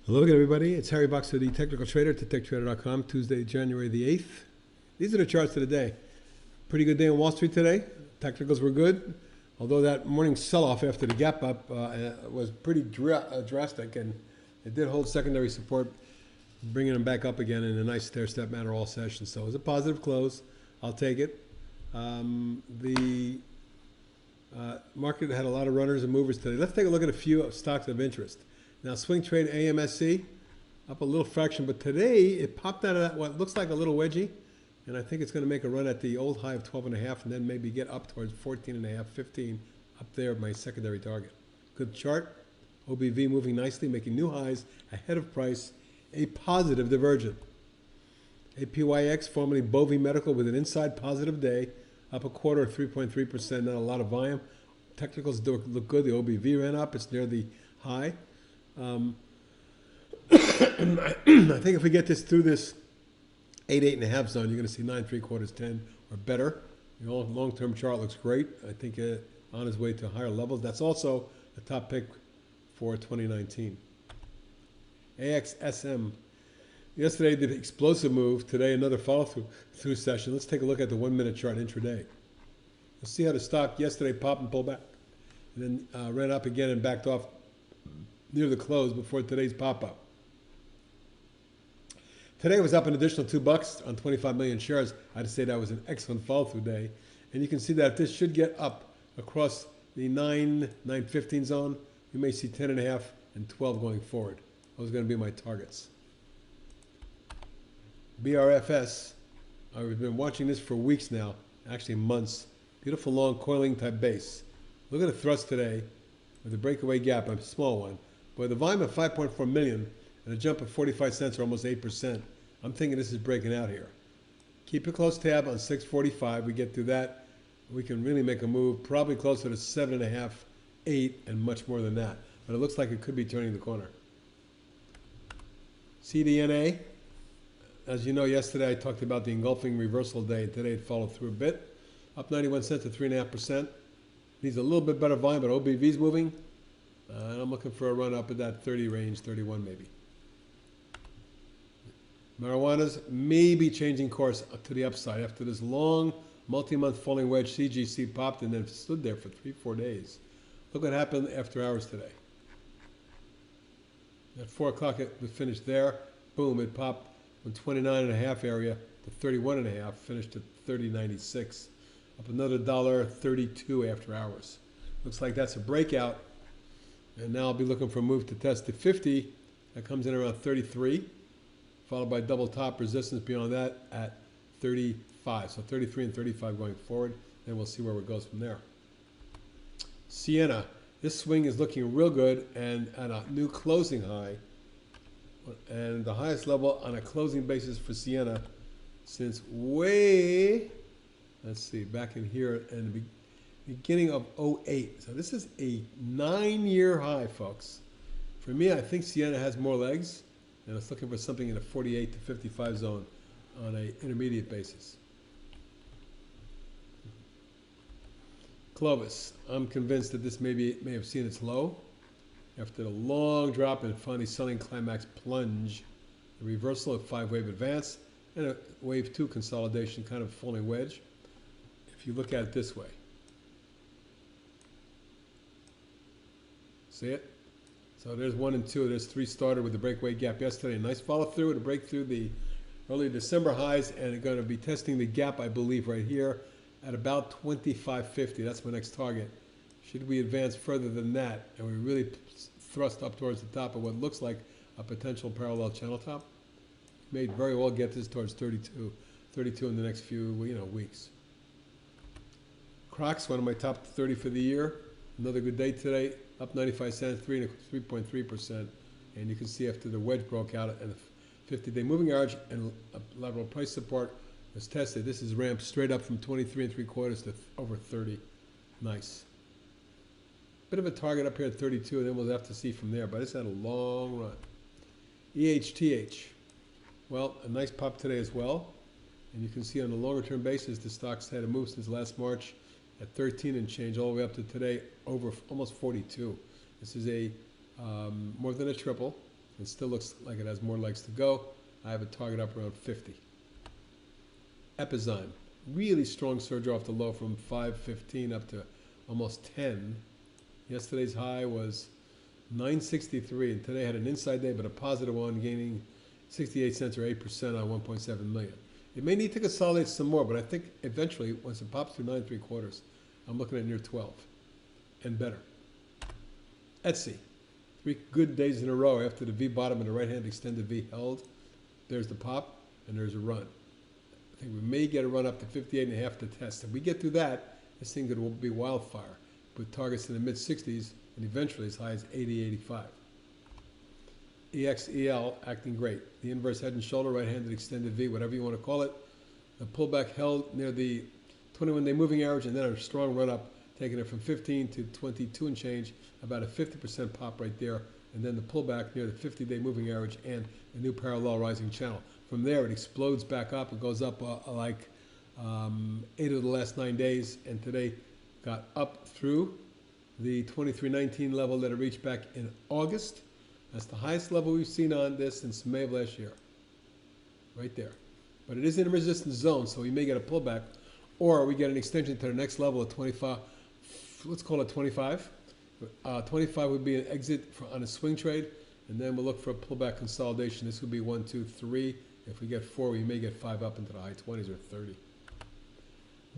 Hello again, everybody. It's Harry Boxer, the technical trader at TechTrader.com, Tuesday, January the 8th. These are the charts of the day. Pretty good day on Wall Street today. Technicals were good, although that morning sell-off after the gap up was pretty drastic, and it did hold secondary support, bringing them back up again in a nice stair-step manner all session. So it was a positive close. I'll take it. The market had a lot of runners and movers today. Let's take a look at a few stocks of interest. Now, swing trade AMSC, up a little fraction, but today it popped out of that what looks like a little wedgie, and I think it's going to make a run at the old high of 12.5 and then maybe get up towards 14.5, 15, up there, my secondary target. Good chart. OBV moving nicely, making new highs ahead of price, a positive divergent. APYX, formerly Bovie Medical, with an inside positive day, up a quarter of 3.3%, not a lot of volume. Technicals look good. The OBV ran up. It's near the high. I think if we get this through this 8.5 zone, you're going to see 9 3/4, 10 or better. The long-term chart looks great. I think on its way to higher levels. That's also a top pick for 2019. AXSM. Yesterday did an explosive move. Today another follow-through session. Let's take a look at the 1-minute chart intraday. Let's see how the stock yesterday popped and pulled back, and then ran up again and backed off near the close before today's pop-up. Today was up an additional $2 on 25 million shares. I'd say that was an excellent follow-through day. And you can see that this should get up across the 9.15 zone. You may see 10.5 and 12 going forward. Those are going to be my targets. BRFS, I've been watching this for weeks now, actually months. Beautiful long coiling type base. Look at the thrust today with a breakaway gap, a small one. But the volume of 5.4 million and a jump of 45 cents or almost 8%. I'm thinking this is breaking out here. Keep a close tab on 645. We get through that, we can really make a move, probably closer to 7.5, 8, and much more than that. But it looks like it could be turning the corner. Cdna, as you know, yesterday I talked about the engulfing reversal day, and today it followed through a bit. Up 91 cents to 3.5%. Needs a little bit better volume, but OBV's moving. And I'm looking for a run up at that 30 range, 31 maybe. Marijuana's maybe changing course to the upside after this long multi-month falling wedge. CGC popped and then stood there for 3-4 days. Look what happened after hours today. At 4 o'clock it was finished there. Boom, it popped from 29.5 area to 31.5, finished at 30.96. Up another $1.32 after hours. Looks like that's a breakout. And now I'll be looking for a move to test the 50. That comes in around 33, followed by double top resistance beyond that at 35. So 33 and 35 going forward. Then we'll see where it goes from there. Siena. This swing is looking real good and at a new closing high. And the highest level on a closing basis for Siena since way, let's see, back in here in the beginning of 08. So this is a 9-year high, folks. For me, I think Siena has more legs, and I was looking for something in the 48 to 55 zone on an intermediate basis. Clovis, I'm convinced that this may have seen its low after the long drop and finally selling climax plunge, the reversal of 5-wave advance, and a wave 2 consolidation, kind of falling wedge. If you look at it this way. See it? So there's 1 and 2. There's 3 started with the breakaway gap yesterday. A nice follow through to break through the early December highs, and they're going to be testing the gap, I believe, right here at about 25.50. That's my next target. Should we advance further than that, and we really thrust up towards the top of what looks like a potential parallel channel top, may very well get this towards 32 in the next few weeks. Crocs, one of my top 30 for the year. Another good day today, up 95 cents, 3.3%. And you can see after the wedge broke out and the 50-day moving average and a lateral price support was tested. This is ramped straight up from 23 3/4 to over 30. Nice. Bit of a target up here at 32, and then we'll have to see from there. But it's had a long run. EHTH. Well, a nice pop today as well. And you can see on the longer term basis, the stock's had a move since last March at 13 and change all the way up to today over almost 42. This is a more than a triple. It still looks like it has more legs to go. I have a target up around 50. Epizyme, really strong surge off the low from 515 up to almost 10. Yesterday's high was 963, and today had an inside day, but a positive one, gaining 68 cents or 8% on 1.7 million. It may need to consolidate some more, but I think eventually, once it pops through 9.75, I'm looking at near 12 and better. Etsy, 3 good days in a row after the V bottom and the right hand extended V held. There's the pop, and there's a run. I think we may get a run up to 58.5 to test. If we get through that, this thing will be wildfire, with targets in the mid-60s and eventually as high as 80, 85. EXEL acting great. The inverse head and shoulder, right-handed extended V, whatever you want to call it. The pullback held near the 21-day moving average, and then a strong run-up, taking it from 15 to 22 and change, about a 50% pop right there, and then the pullback near the 50-day moving average and the new parallel rising channel. From there, it explodes back up. It goes up like 8 of the last 9 days, and today got up through the 23.19 level that it reached back in August. That's the highest level we've seen on this since May of last year, right there. But it is in a resistance zone, so we may get a pullback, or we get an extension to the next level of 25. Let's call it 25. 25 would be an exit on a swing trade, and then we'll look for a pullback consolidation. This would be 1, 2, 3. If we get 4, we may get 5 up into the high 20s or 30.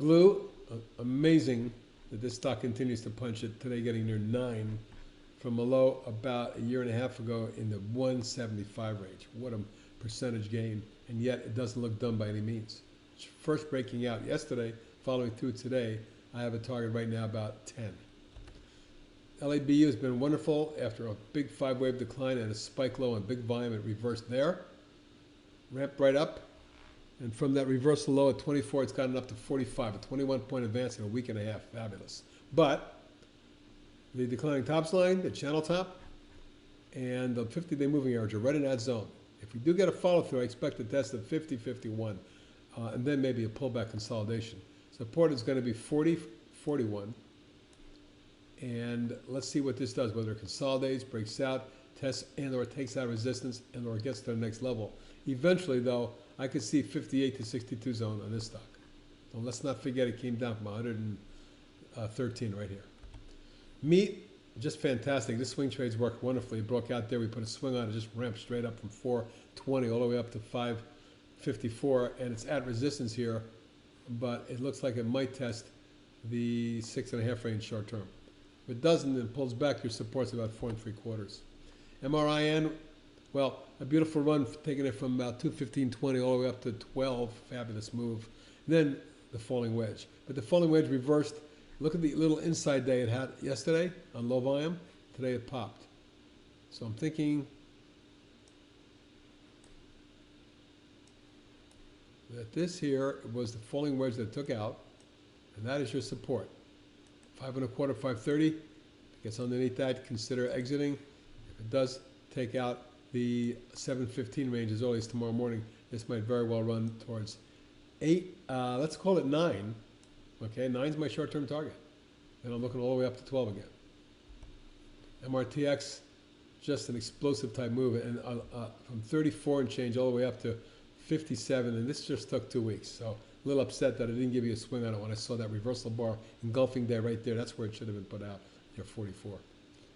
Glue, amazing that this stock continues to punch it. Today getting near 9 from a low about a year and a half ago in the 175 range. What a percentage gain, and yet it doesn't look done by any means. It's first breaking out yesterday, following through today. I have a target right now about 10. LABU has been wonderful after a big 5-wave decline and a spike low and big volume. It reversed there, ramped right up, and from that reversal low at 24, it's gotten up to 45, a 21-point advance in a week and a half. Fabulous. But the declining tops line, the channel top, and the 50-day moving average are right in that zone. If we do get a follow-through, I expect a test of 50, 51, and then maybe a pullback consolidation. Support is going to be 40, 41. And let's see what this does, whether it consolidates, breaks out, tests, and or takes out resistance, and or gets to the next level. Eventually, though, I could see 58 to 62 zone on this stock. So let's not forget it came down from 113 right here. Meat, just fantastic. This swing trades worked wonderfully. It broke out there. We put a swing on it, just ramped straight up from 420 all the way up to 554, and it's at resistance here, but it looks like it might test the 6.5 range short term. If it doesn't, it pulls back. Your support's about 4 3/4. MRIN, well, a beautiful run, taking it from about 215.20 all the way up to 12. Fabulous move. And then the falling wedge. But the falling wedge reversed. Look at the little inside day it had yesterday on low volume. Today it popped. So I'm thinking that this here was the falling wedge that it took out, and that is your support. 5 1/4, 530. If it gets underneath that, consider exiting. If it does take out the 715 range as early as tomorrow morning, this might very well run towards 8. Let's call it 9. Okay, 9 is my short-term target. And I'm looking all the way up to 12 again. MRTX, just an explosive type move, and from 34 and change all the way up to 57, and this just took 2 weeks. So a little upset that I didn't give you a swing on it when I saw that reversal bar engulfing there right there. That's where it should have been put out, near 44.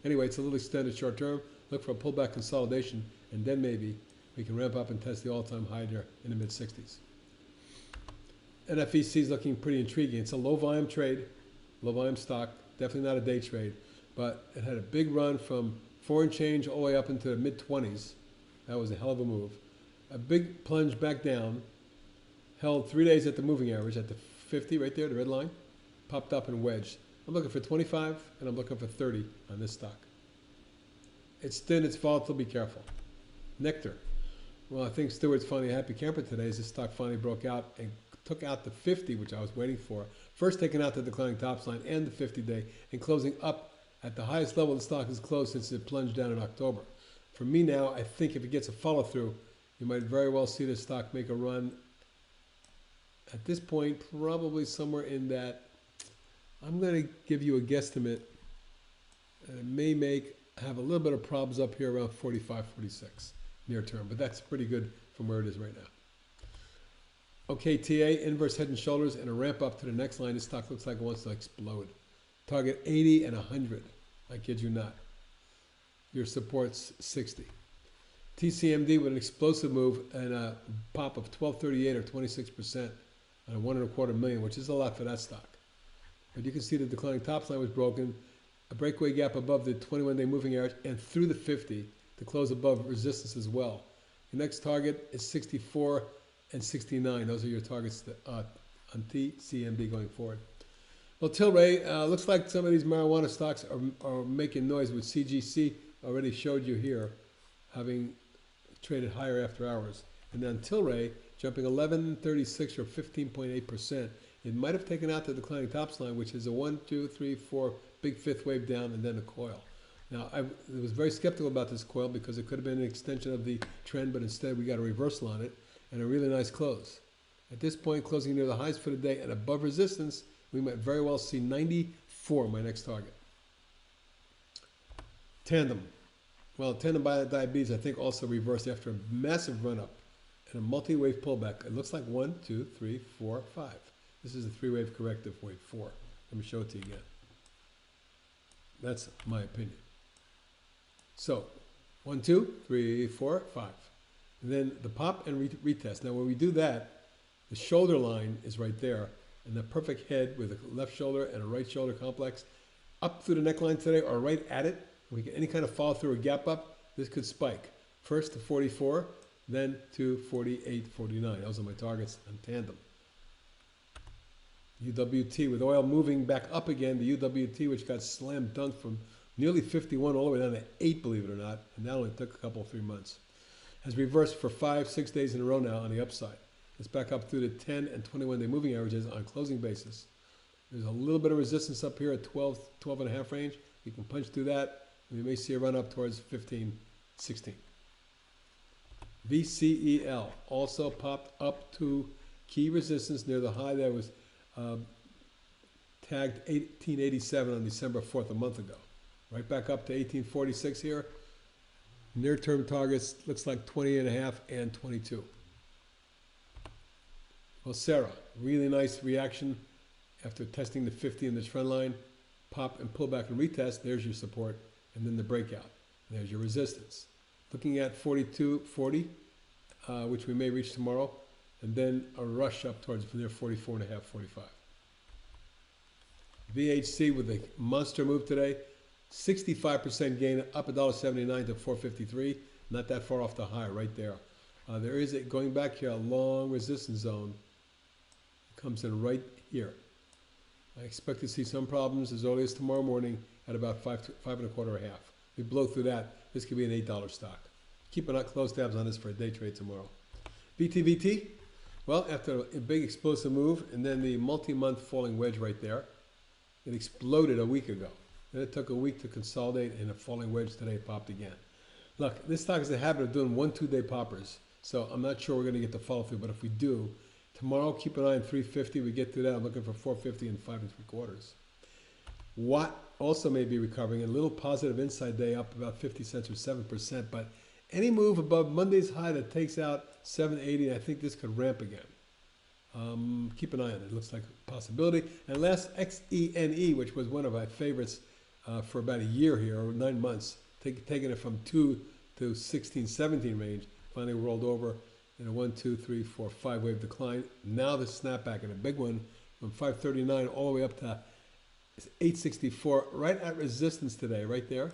Anyway, it's a little extended short term. Look for a pullback consolidation, and then maybe we can ramp up and test the all-time high there in the mid-60s. NFEC is looking pretty intriguing. It's a low-volume trade, low-volume stock, definitely not a day trade, but it had a big run from 4 and change all the way up into the mid-20s. That was a hell of a move. A big plunge back down, held 3 days at the moving average at the 50 right there, the red line, popped up and wedged. I'm looking for 25 and I'm looking for 30 on this stock. It's thin, it's volatile, be careful. Nectar. Well, I think Stewart's finally a happy camper today as this stock finally broke out and took out the 50, which I was waiting for. First taking out the declining tops line and the 50-day and closing up at the highest level the stock has closed since it plunged down in October. For me now, I think if it gets a follow-through, you might very well see this stock make a run at this point, probably somewhere in that, I'm going to give you a guesstimate, and it may make have a little bit of problems up here around 45, 46 near term, but that's pretty good from where it is right now. Okay, TA, inverse head and shoulders, and a ramp up to the next line. This stock looks like it wants to explode. Target 80 and 100. I kid you not. Your support's 60. TCMD with an explosive move and a pop of 1238 or 26% on a 1.25 million, which is a lot for that stock. But you can see the declining top line was broken, a breakaway gap above the 21-day moving average and through the 50 to close above resistance as well. Your next target is 64 and 69. Those are your targets on TCMD going forward. Well, Tilray, looks like some of these marijuana stocks are making noise with CGC. Already showed you here, having traded higher after hours. And then Tilray jumping 1136 or 15.8%. It might have taken out the declining tops line, which is a 1, 2, 3, 4 big fifth wave down and then a coil. Now, I was very skeptical about this coil because it could have been an extension of the trend, but instead we got a reversal on it and a really nice close. At this point, closing near the highs for the day and above resistance, we might very well see 94, my next target. Tandem. Well, tandem diabetes, I think, also reversed after a massive run-up and a multi-wave pullback. It looks like 1, 2, 3, 4, 5. This is a three-wave corrective wave 4. Let me show it to you again. That's my opinion. So, 1, 2, 3, 4, 5. And then the pop and retest. Now, when we do that, the shoulder line is right there, and the perfect head with a left shoulder and a right shoulder complex up through the neckline today or right at it. We get any kind of follow through or gap up, this could spike. First to 44, then to 48, 49. Those are my targets on tandem. UWT with oil moving back up again. The UWT, which got slam dunked from nearly 51 all the way down to 8, believe it or not, and that only took a couple, 3 months, has reversed for 5, 6 days in a row now on the upside. It's back up through the 10 and 21-day moving averages on closing basis. There's a little bit of resistance up here at 12, 12.5 range. We can punch through that. We may see a run up towards 15, 16. VCEL also popped up to key resistance near the high that was tagged 1887 on December 4th, a month ago. Right back up to 1846 here. Near-term targets looks like 20.5 and 22. Well, Sarah, really nice reaction after testing the 50 in this trend line. Pop and pull back and retest. There's your support. And then the breakout. There's your resistance. Looking at 42.40, which we may reach tomorrow, and then a rush up towards near 44.5, 45. VHC with a monster move today, 65% gain, up $1.79 to 453. Not that far off the high, right there. There is going back here a long resistance zone. It comes in right here. I expect to see some problems as early as tomorrow morning at about 5.25 or a half. We blow through that, this could be an $8 stock. Keep a close tabs on this for a day trade tomorrow. VTVT, well, after a big explosive move and then the multi-month falling wedge right there, it exploded a week ago. Then it took a week to consolidate and a falling wedge today popped again. Look, this stock has a habit of doing 1-2 day poppers, so I'm not sure we're going to get the follow through, but if we do, tomorrow keep an eye on 350. We get through that. I'm looking for 450 and 5.75. Watt also may be recovering. A little positive inside day up about 50 cents or 7%, but any move above Monday's high that takes out 780, I think this could ramp again. Keep an eye on it. It looks like a possibility. And last, XENE, which was one of my favorites for about a year here, or 9 months, taking it from 2 to 16, 17 range, finally rolled over in a 1, 2, 3, 4, 5 wave decline. Now the snapback, and a big one from 539 all the way up to 864, right at resistance today, right there.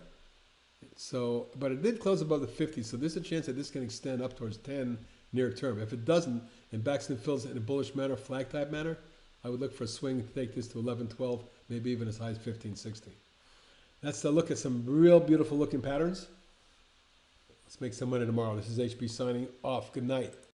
So, but it did close above the 50, so there's a chance that this can extend up towards 10 near term. If it doesn't, and backs and fills in a bullish manner, flag type manner, I would look for a swing to take this to 11, 12, maybe even as high as 15, 16. That's a look at some real beautiful looking patterns. Let's make some money tomorrow. This is HB signing off. Good night.